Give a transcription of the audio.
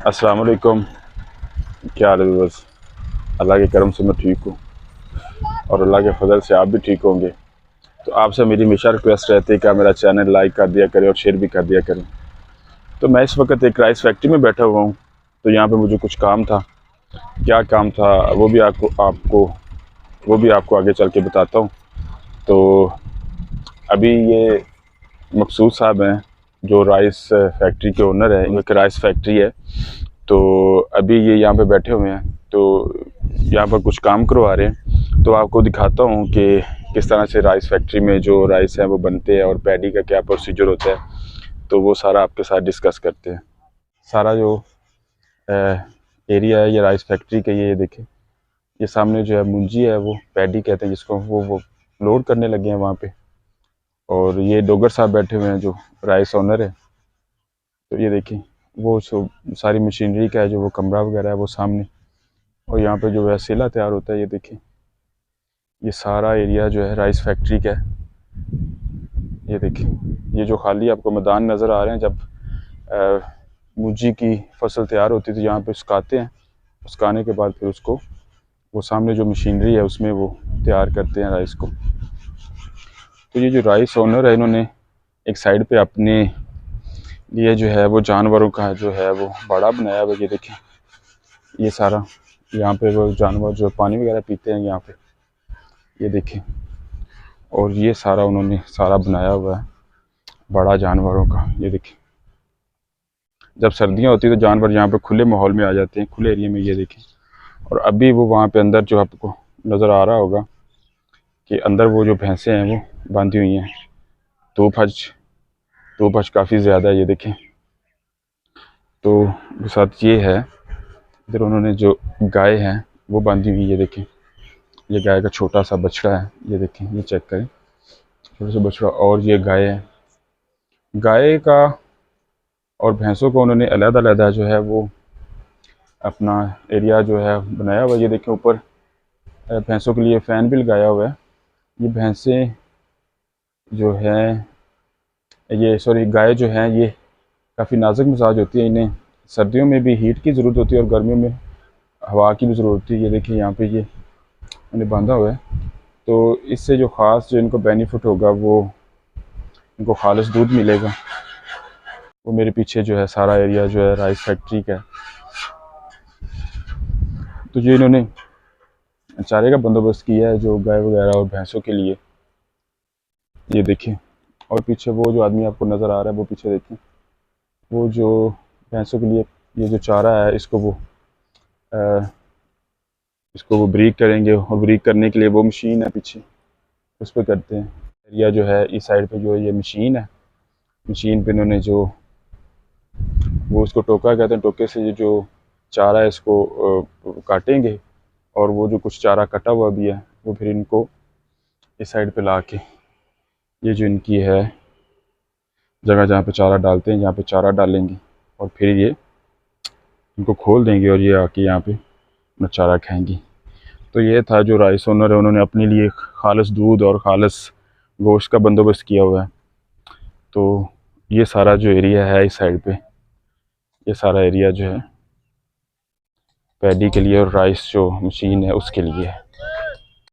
अस्सलाम वालेकुम। क्या हाल है बस। अल्लाह के करम से मैं ठीक हूँ और अल्लाह के फजल से आप भी ठीक होंगे। तो आपसे मेरी हमेशा रिक्वेस्ट रहती है कि आप मेरा चैनल लाइक कर दिया करें और शेयर भी कर दिया करें। तो मैं इस वक्त एक राइस फैक्ट्री में बैठा हुआ हूँ। तो यहाँ पे मुझे कुछ काम था। क्या काम था वो भी आपको आगे चल के बताता हूँ। तो अभी ये मकसूद साहब हैं जो राइस फैक्ट्री के ओनर है। एक राइस फैक्ट्री है। तो अभी ये यहाँ पे बैठे हुए हैं। तो यहाँ पर कुछ काम करवा रहे हैं। तो आपको दिखाता हूँ कि किस तरह से राइस फैक्ट्री में जो राइस है वो बनते हैं और पैडी का क्या प्रोसीजर होता है। तो वो सारा आपके साथ डिस्कस करते हैं। सारा जो एरिया है ये राइस फैक्ट्री का, ये देखें। ये सामने जो है मुंजी है वो पैडी कहते हैं जिसको, वो लोड करने लगे हैं वहाँ पे। और ये डोगर साहब बैठे हुए हैं जो राइस ओनर है। तो ये देखें वो सारी मशीनरी का है जो वो कमरा वगैरह है वो सामने। और यहाँ पे जो है सीला तैयार होता है। ये देखें ये सारा एरिया जो है राइस फैक्ट्री का है। ये देखें ये जो खाली आपको मैदान नज़र आ रहे हैं, जब मुंजी की फसल तैयार होती है तो यहाँ पे सुखाते हैं। सुखाने के बाद फिर उसको वो सामने जो मशीनरी है उसमें वो तैयार करते हैं राइस को। तो ये जो राइस ओनर है इन्होंने एक साइड पे अपने लिए जो है वो जानवरों का जो है वो बाड़ा बनाया हुआ है। ये देखें ये सारा यहाँ पे वो जानवर जो पानी वगैरह पीते हैं यहाँ पे, ये देखें। और ये सारा उन्होंने सारा बनाया हुआ है बड़ा जानवरों का। ये देखें जब सर्दियाँ होती है तो जानवर यहाँ पे खुले माहौल में आ जाते हैं, खुले एरिया में। ये देखें। और अभी वो वहाँ पे अंदर जो आपको नज़र आ रहा होगा कि अंदर वो जो भैंसें हैं वो बांधी हुई हैं। तो भज काफ़ी ज़्यादा है। ये देखें। तो साथ ये है इधर उन्होंने जो गाय हैं वो बांधी हुई। ये देखें ये गाय का छोटा सा बछड़ा है। ये देखें, ये चेक करें, छोटा सा बछड़ा। और ये गाय है। गाय का और भैंसों को उन्होंने अलग-अलग जो है वो अपना एरिया जो है बनाया हुआ है। ये देखें ऊपर भैंसों के लिए फ़ैन भी लगाया हुआ है। ये भैंसें जो हैं गाय जो हैं ये काफ़ी नाजुक मिजाज होती है। इन्हें सर्दियों में भी हीट की ज़रूरत होती है और गर्मियों में हवा की भी ज़रूरत होती है। ये देखिए यहाँ पे ये इन्हें बांधा हुआ है। तो इससे जो ख़ास जो इनको बेनिफिट होगा वो इनको खालिश दूध मिलेगा। वो मेरे पीछे जो है सारा एरिया जो है राइस फैक्ट्री का है। तो जो इन्होंने चारे का बंदोबस्त किया है जो गाय वगैरह और भैंसों के लिए, ये देखें। और पीछे वो जो आदमी आपको नज़र आ रहा है वो पीछे देखें, वो जो भैंसों के लिए ये जो चारा है इसको वो ब्रीक करेंगे। और ब्रीक करने के लिए वो मशीन है पीछे, उस पर करते हैं। एरिया जो है इस साइड पे जो ये मशीन है, मशीन पे इन्होंने जो वो उसको टोका कहते हैं, टोके से ये जो चारा है इसको काटेंगे। और वो जो कुछ चारा कटा हुआ भी है वो फिर इनको इस साइड पे ला के ये जो इनकी है जगह जहाँ पे चारा डालते हैं, यहाँ पे चारा डालेंगे और फिर ये इनको खोल देंगे और ये आके यहाँ पे अपना चारा खाएंगी। तो ये था जो राइस ओनर है, उन्होंने अपने लिए खालिश दूध और खालिश गोश्त का बंदोबस्त किया हुआ है। तो ये सारा जो एरिया है इस साइड पे, ये सारा एरिया जो है पैडी के लिए और राइस जो मशीन है उसके लिए है।